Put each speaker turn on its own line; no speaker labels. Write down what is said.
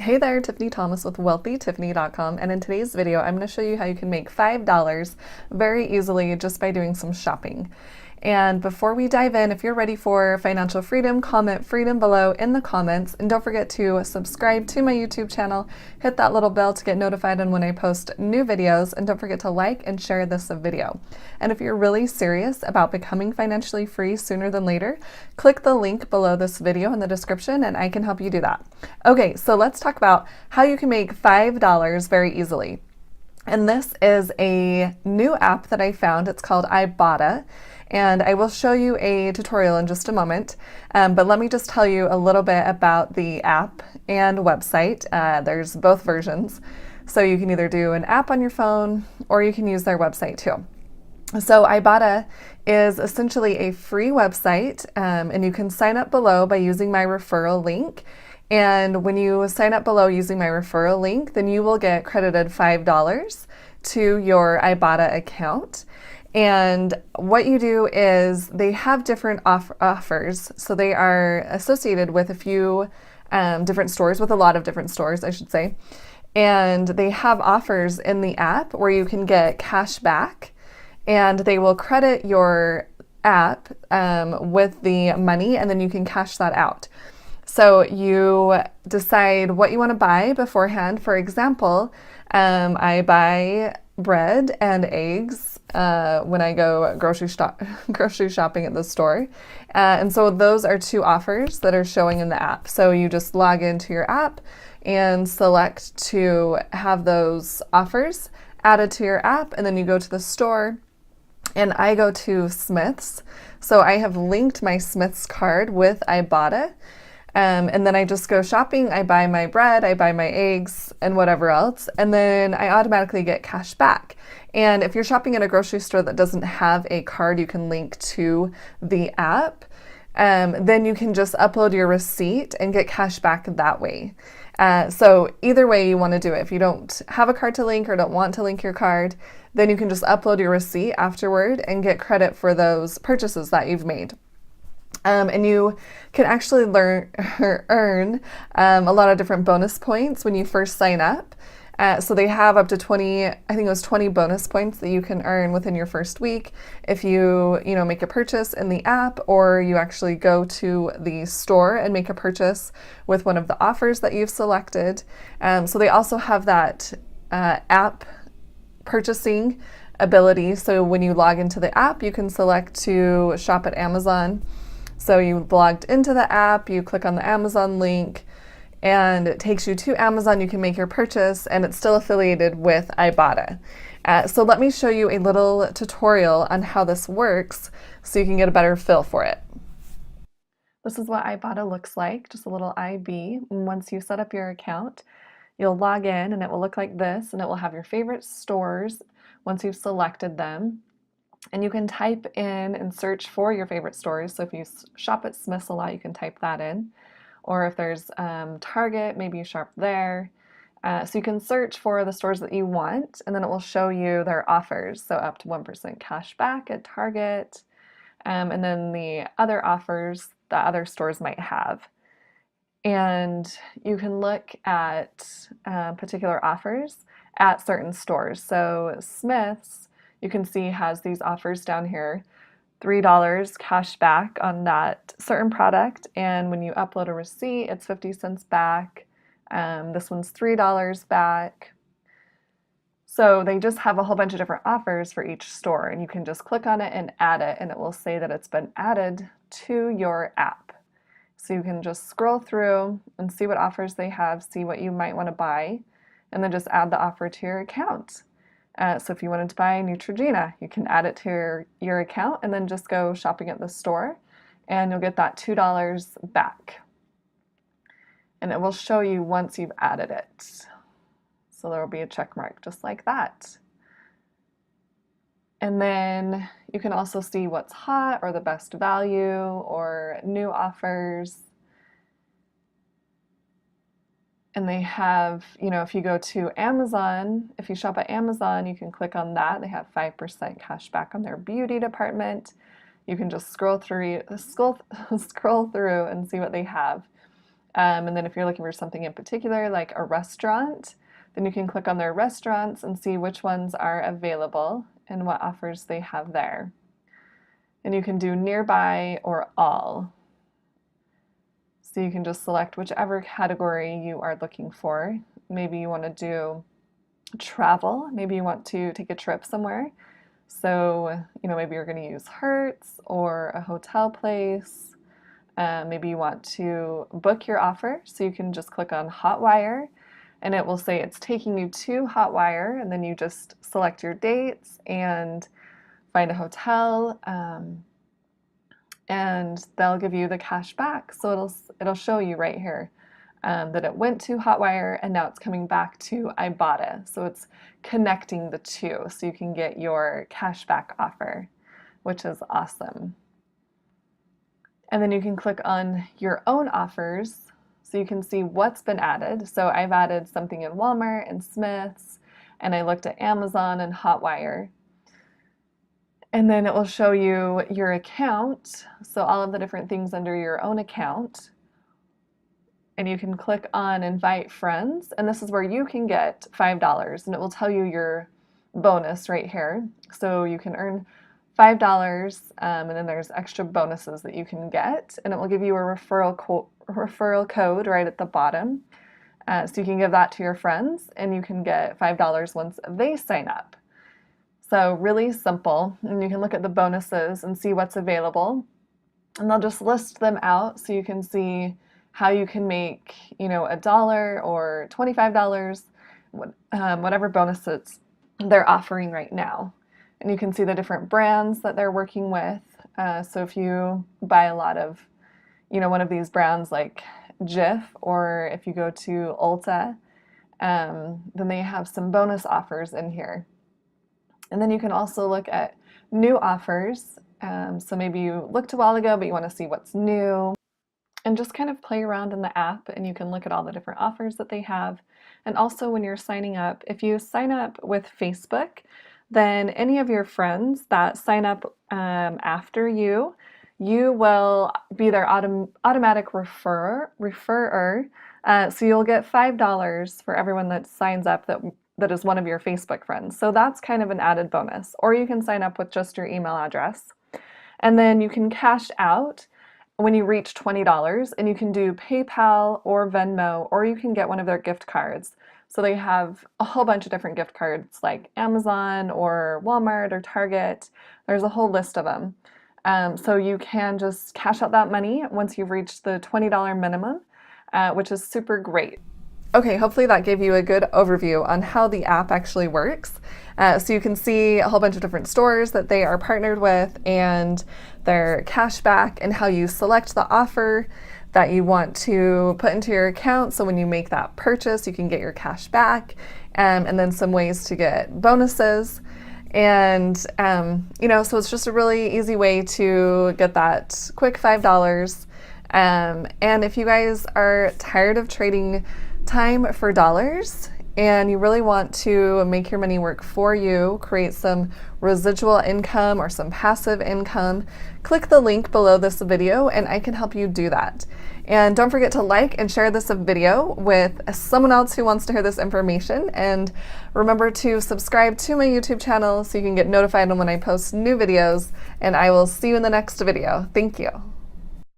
Hey there, Tiffany Thomas with wealthytiffany.com, and in today's video I'm going to show you how you can make $5 very easily just by doing some shopping. And before we dive in, if you're ready for financial freedom, comment freedom below in the comments, and don't forget to subscribe to my YouTube channel, hit that little bell to get notified on when I post new videos, and don't forget to like and share this video. And if you're really serious about becoming financially free sooner than later, click the link below this video in the description and I can help you do that. Okay, so let's talk about how you can make $5 very easily. And this is a new app that I found. It's called ibotta. And I will show you a tutorial in just a moment, but let me just tell you a little bit about the app and website. There's both versions, so you can either do an app on your phone or you can use their website too. So ibotta is essentially a free website, and you can sign up below by using my referral link. And when you sign up below using my referral link, then you will get credited $5 to your ibotta account. And what you do is they have different offers. So they are associated with a few different stores, with a lot of different stores, I should say. And they have offers in the app where you can get cash back, and they will credit your app with the money, and then you can cash that out. So you decide what you want to buy beforehand. For example, I buy bread and eggs when I go grocery shopping at the store. And so those are two offers that are showing in the app. So you just log into your app and select to have those offers added to your app, and then you go to the store. And I go to Smith's. So I have linked my Smith's card with ibotta. And then I just go shopping, I buy my bread, I buy my eggs, and whatever else, and then I automatically get cash back. And if you're shopping at a grocery store that doesn't have a card you can link to the app, then you can just upload your receipt and get cash back that way. So either way you want to do it. If you don't have a card to link or don't want to link your card, then you can just upload your receipt afterward and get credit for those purchases that you've made. And you can actually earn a lot of different bonus points when you first sign up. So they have up to 20, I think it was 20 bonus points that you can earn within your first week if you make a purchase in the app, or you actually go to the store and make a purchase with one of the offers that you've selected. So they also have that app purchasing ability. So when you log into the app, you can select to shop at Amazon. So you logged into the app, you click on the Amazon link, and it takes you to Amazon. You can make your purchase, and it's still affiliated with ibotta. So let me show you a little tutorial on how this works so you can get a better feel for it. This is what ibotta looks like, just a little IB. And once you set up your account, you'll log in and it will look like this, and it will have your favorite stores once you've selected them. And you can type in and search for your favorite stores. So if you shop at Smith's a lot, you can type that in. Or if there's Target, maybe you shop there. So you can search for the stores that you want, and then it will show you their offers. So up to 1% cash back at Target, and then the other offers that other stores might have. And you can look at particular offers at certain stores. So Smith's, you can see, has these offers down here. $3 cash back on that certain product, and when you upload a receipt, it's 50 cents back. This one's $3 back. So they just have a whole bunch of different offers for each store, and you can just click on it and add it, and it will say that it's been added to your app. So you can just scroll through and see what offers they have, see what you might want to buy, and then just add the offer to your account. So if you wanted to buy Neutrogena, you can add it to your account and then just go shopping at the store, and you'll get that $2 back. And it will show you once you've added it. So there will be a check mark just like that. And then you can also see what's hot, or the best value, or new offers. And they have, if you go to Amazon, if you shop at Amazon, you can click on that. They have 5% cash back on their beauty department. You can just scroll through and see what they have. And then if you're looking for something in particular, like a restaurant, then you can click on their restaurants and see which ones are available and what offers they have there. And you can do nearby or all. So you can just select whichever category you are looking for. Maybe you want to do travel. Maybe you want to take a trip somewhere. So, maybe you're going to use Hertz or a hotel place. Maybe you want to book your offer. So you can just click on Hotwire and it will say it's taking you to Hotwire, and then you just select your dates and find a hotel. And they'll give you the cash back. So it'll show you right here that it went to Hotwire and now it's coming back to Ibotta. So it's connecting the two so you can get your cash back offer, which is awesome. And then you can click on your own offers so you can see what's been added. So I've added something in Walmart and Smith's, and I looked at Amazon and Hotwire. And then it will show you your account, so all of the different things under your own account. And you can click on Invite Friends, and this is where you can get $5, and it will tell you your bonus right here. So you can earn $5, and then there's extra bonuses that you can get, and it will give you a referral code right at the bottom. So you can give that to your friends, and you can get $5 once they sign up. So really simple, and you can look at the bonuses and see what's available, and they'll just list them out so you can see how you can make, $1 or $25, whatever bonuses they're offering right now. And you can see the different brands that they're working with. So if you buy a lot of, one of these brands like Jif, or if you go to Ulta, then they have some bonus offers in here. And then you can also look at new offers. So maybe you looked a while ago, but you want to see what's new. And just kind of play around in the app, and you can look at all the different offers that they have. And also when you're signing up, if you sign up with Facebook, then any of your friends that sign up after you will be their automatic referrer. So you'll get $5 for everyone that signs up that is one of your Facebook friends. So that's kind of an added bonus. Or you can sign up with just your email address. And then you can cash out when you reach $20, and you can do PayPal or Venmo, or you can get one of their gift cards. So they have a whole bunch of different gift cards like Amazon or Walmart or Target. There's a whole list of them. So you can just cash out that money once you've reached the $20 minimum, which is super great. Okay, hopefully that gave you a good overview on how the app actually works. So you can see a whole bunch of different stores that they are partnered with and their cash back, and how you select the offer that you want to put into your account. So when you make that purchase, you can get your cash back, and then some ways to get bonuses. And, so it's just a really easy way to get that quick $5. And if you guys are tired of trading time for dollars and you really want to make your money work for you, create some residual income or some passive income, click the link below this video and I can help you do that. And don't forget to like and share this video with someone else who wants to hear this information. And remember to subscribe to my YouTube channel so you can get notified when I post new videos. And I will see you in the next video. Thank you.